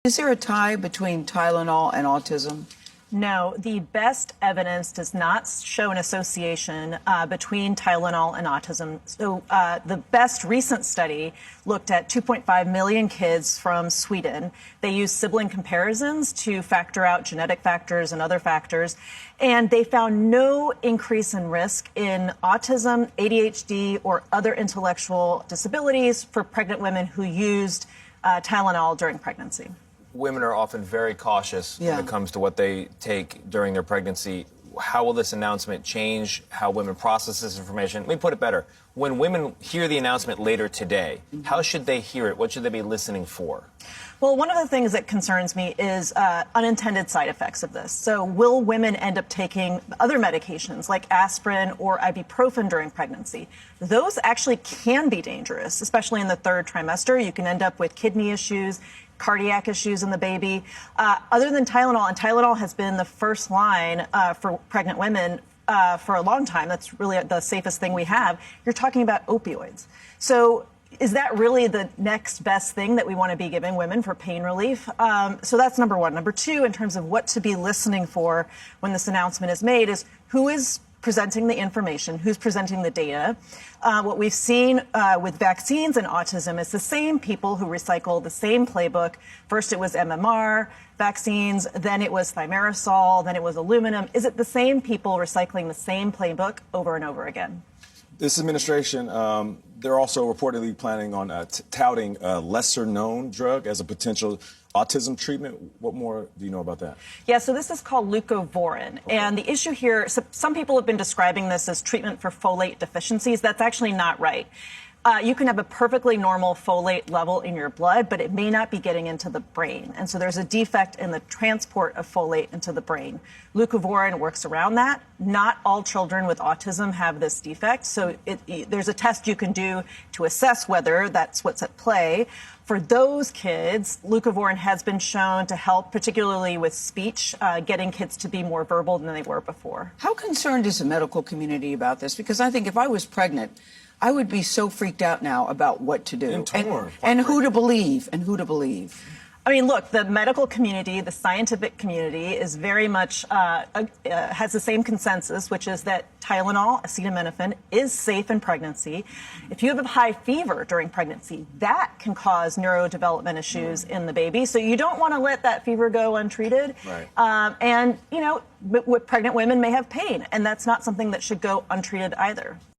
Is there a tie between Tylenol and autism? No, the best evidence does not show an association between Tylenol and autism. So the best recent study looked at 2.5 million kids from Sweden. They used sibling comparisons to factor out genetic factors and other factors, and they found no increase in risk in autism, ADHD, or other intellectual disabilities for pregnant women who used Tylenol during pregnancy. Women are often very cautious when it comes to what they take during their pregnancy. How will this announcement change how women process this information? Let me put it better. When women hear the announcement later today, how should they hear it? What should they be listening for? Well, one of the things that concerns me is unintended side effects of this. So will women end up taking other medications like aspirin or ibuprofen during pregnancy? Those actually can be dangerous, especially in the third trimester. You can end up with kidney issues, cardiac issues in the baby. Other than Tylenol, and Tylenol has been the first line for pregnant women for a long time. That's really the safest thing we have. You're talking about opioids. So is that really the next best thing that we want to be giving women for pain relief? So that's number one. Number two, in terms of what to be listening for when this announcement is made, is who is presenting the information, who's presenting the data. What we've seen with vaccines and autism is the same people who recycle the same playbook. First it was MMR vaccines, then it was thimerosal, then it was aluminum. Is it the same people recycling the same playbook over and over again? This administration, they're also reportedly planning on touting a lesser-known drug as a potential autism treatment. What more do you know about that? Yeah, so this is called leucovorin. Okay. And the issue here, some people have been describing this as treatment for folate deficiencies. That's actually not right. You can have a perfectly normal folate level in your blood, but it may not be getting into the brain. And so there's a defect in the transport of folate into the brain. Leucovorin works around that. Not all children with autism have this defect. So there's a test you can do to assess whether that's what's at play. For those kids, leucovorin has been shown to help, particularly with speech, getting kids to be more verbal than they were before. How concerned is the medical community about this? Because I think if I was pregnant, I would be so freaked out now about what to do and who to believe and who to believe. I mean, look, the medical community, the scientific community is very much has the same consensus, which is that Tylenol, acetaminophen, is safe in pregnancy. If you have a high fever during pregnancy, that can cause neurodevelopment issues in the baby. So you don't want to let that fever go untreated. Right. And, you know, pregnant women may have pain, and that's not something that should go untreated either.